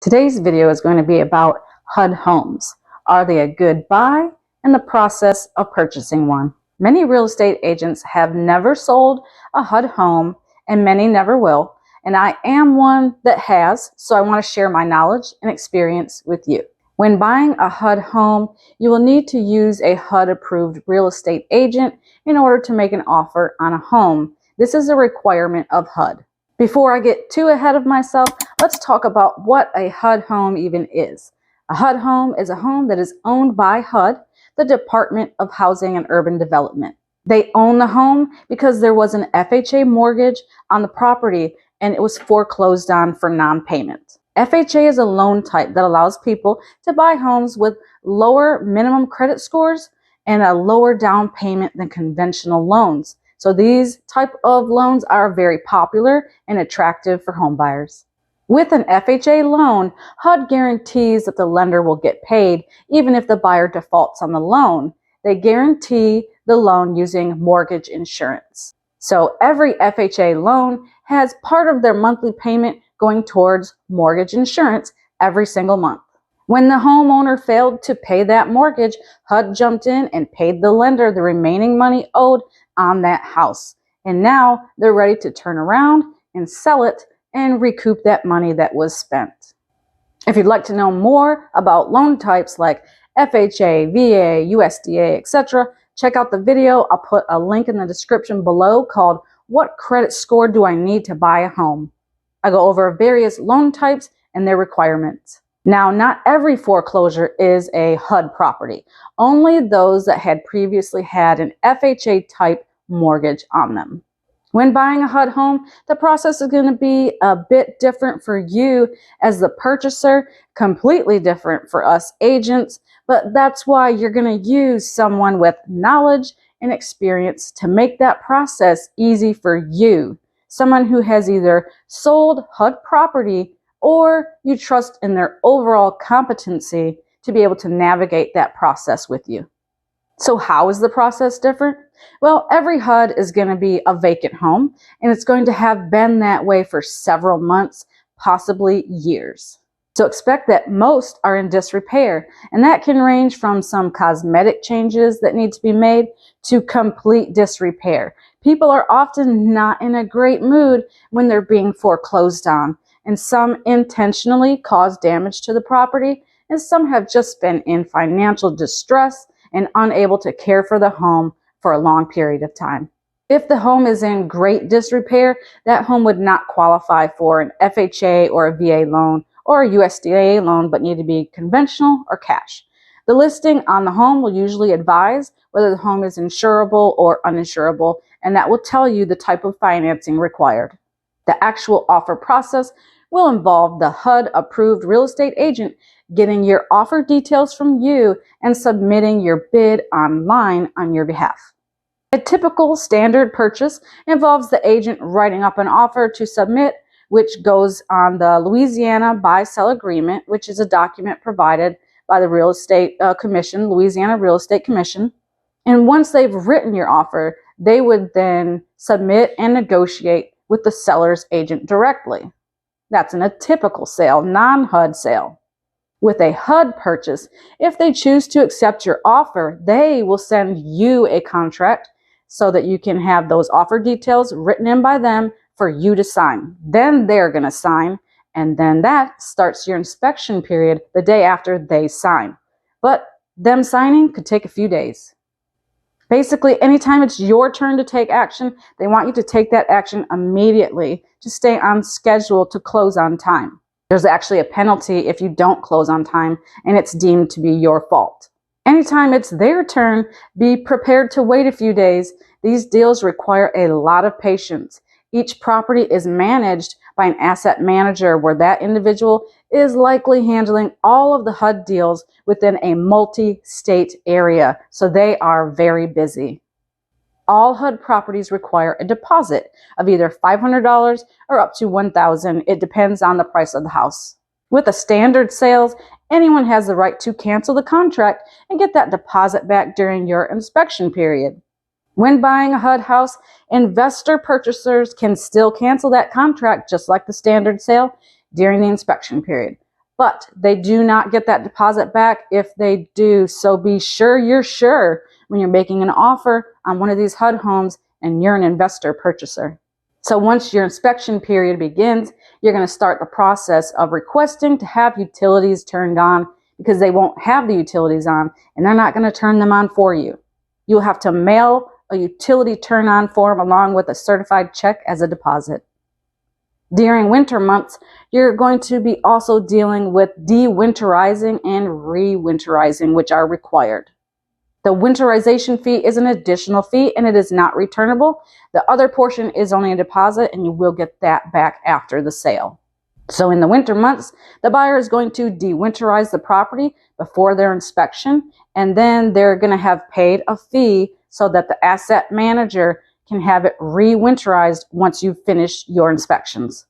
Today's video is going to be about HUD homes. Are they a good buy and the process of purchasing one? Many real estate agents have never sold a HUD home and many never will. And I am one that has, so I want to share my knowledge and experience with you. When buying a HUD home, you will need to use a HUD approved real estate agent in order to make an offer on a home. This is a requirement of HUD. Before I get too ahead of myself, let's talk about what a HUD home even is. A HUD home is a home that is owned by HUD, the Department of Housing and Urban Development. They own the home because there was an FHA mortgage on the property and it was foreclosed on for non-payment. FHA is a loan type that allows people to buy homes with lower minimum credit scores and a lower down payment than conventional loans. So these type of loans are very popular and attractive for home buyers. With an FHA loan, HUD guarantees that the lender will get paid even if the buyer defaults on the loan. They guarantee the loan using mortgage insurance. So every FHA loan has part of their monthly payment going towards mortgage insurance every single month. When the homeowner failed to pay that mortgage, HUD jumped in and paid the lender the remaining money owed on that house. And now they're ready to turn around and sell it and recoup that money that was spent. If you'd like to know more about loan types like FHA, VA, USDA, etc., check out the video. I'll put a link in the description below called "What Credit Score Do I Need to Buy a Home?" I go over various loan types and their requirements. Now, not every foreclosure is a HUD property. Only those that had previously had an FHA type mortgage on them. When buying a HUD home, the process is going to be a bit different for you as the purchaser, completely different for us agents, but that's why you're going to use someone with knowledge and experience to make that process easy for you. Someone who has either sold HUD property or you trust in their overall competency to be able to navigate that process with you. So how is the process different? Well, every HUD is going to be a vacant home, and it's going to have been that way for several months, possibly years. So expect that most are in disrepair, and that can range from some cosmetic changes that need to be made to complete disrepair. People are often not in a great mood when they're being foreclosed on, and some intentionally cause damage to the property, and some have just been in financial distress and unable to care for the home for a long period of time. If the home is in great disrepair, that home would not qualify for an FHA or a VA loan or a USDA loan, but need to be conventional or cash. The listing on the home will usually advise whether the home is insurable or uninsurable, and that will tell you the type of financing required. The actual offer process will involve the HUD approved real estate agent getting your offer details from you and submitting your bid online on your behalf. A typical standard purchase involves the agent writing up an offer to submit, which goes on the Louisiana buy-sell agreement, which is a document provided by the Real Estate Commission, Louisiana Real Estate Commission. And once they've written your offer, they would then submit and negotiate with the seller's agent directly. That's in a typical sale, non-HUD sale. With a HUD purchase, if they choose to accept your offer, they will send you a contract so that you can have those offer details written in by them for you to sign. Then they're going to sign, and then that starts your inspection period the day after they sign. But them signing could take a few days. Basically, anytime it's your turn to take action, they want you to take that action immediately to stay on schedule to close on time. There's actually a penalty if you don't close on time, and it's deemed to be your fault. Anytime it's their turn, be prepared to wait a few days. These deals require a lot of patience. Each property is managed by an asset manager where that individual is likely handling all of the HUD deals within a multi-state area, so they are very busy. All HUD properties require a deposit of either $500 or up to $1,000. It depends on the price of the house. With a standard sales, anyone has the right to cancel the contract and get that deposit back during your inspection period. When buying a HUD house, investor purchasers can still cancel that contract just like the standard sale during the inspection period. but they do not get that deposit back if they do. So be sure you're sure when you're making an offer on one of these HUD homes and you're an investor purchaser. So once your inspection period begins, you're going to start the process of requesting to have utilities turned on, because they won't have the utilities on and they're not going to turn them on for you. You'll have to mail a utility turn on form along with a certified check as a deposit. During winter months, you're going to be also dealing with de-winterizing and re-winterizing, which are required. The winterization fee is an additional fee and it is not returnable. The other portion is only a deposit and you will get that back after the sale. So in the winter months, the buyer is going to de-winterize the property before their inspection, and then they're going to have paid a fee so that the asset manager can have it re-winterized once you finish your inspections.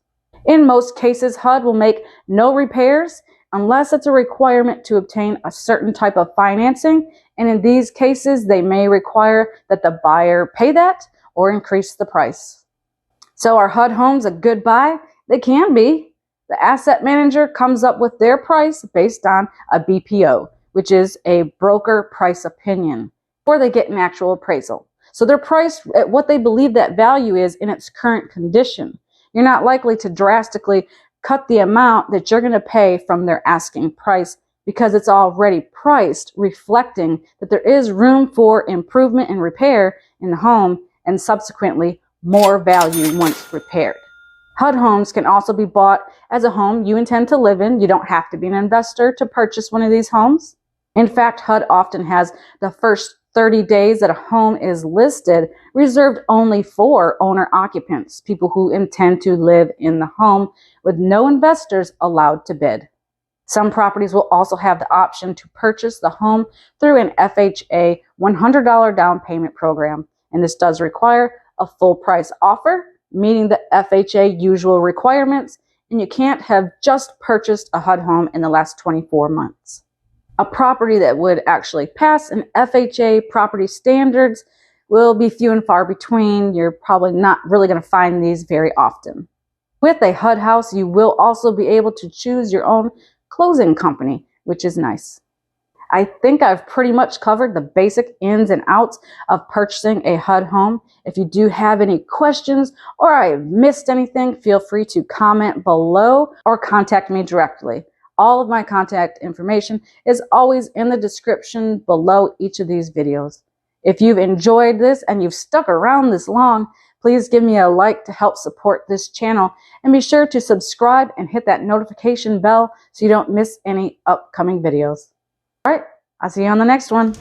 In most cases, HUD will make no repairs unless it's a requirement to obtain a certain type of financing, and in these cases, they may require that the buyer pay that or increase the price. So are HUD homes a good buy? They can be. The asset manager comes up with their price based on a BPO, which is a broker price opinion, or they get an actual appraisal. So they're priced at what they believe that value is in its current condition. You're not likely to drastically cut the amount that you're going to pay from their asking price, because it's already priced, reflecting that there is room for improvement and repair in the home and subsequently more value once repaired. HUD homes can also be bought as a home you intend to live in. You don't have to be an investor to purchase one of these homes. In fact, HUD often has the first 30 days that a home is listed reserved only for owner occupants, people who intend to live in the home, with no investors allowed to bid. Some properties will also have the option to purchase the home through an FHA $100 down payment program, and this does require a full price offer, meeting the FHA usual requirements, and you can't have just purchased a HUD home in the last 24 months. A property that would actually pass an FHA property standards will be few and far between. You're probably not really going to find these very often. With a HUD house, you will also be able to choose your own closing company, which is nice. I think I've pretty much covered the basic ins and outs of purchasing a HUD home. If you do have any questions or I missed anything, feel free to comment below or contact me directly. All of my contact information is always in the description below each of these videos. If you've enjoyed this and you've stuck around this long, please give me a like to help support this channel, and be sure to subscribe and hit that notification bell so you don't miss any upcoming videos. All right, I'll see you on the next one.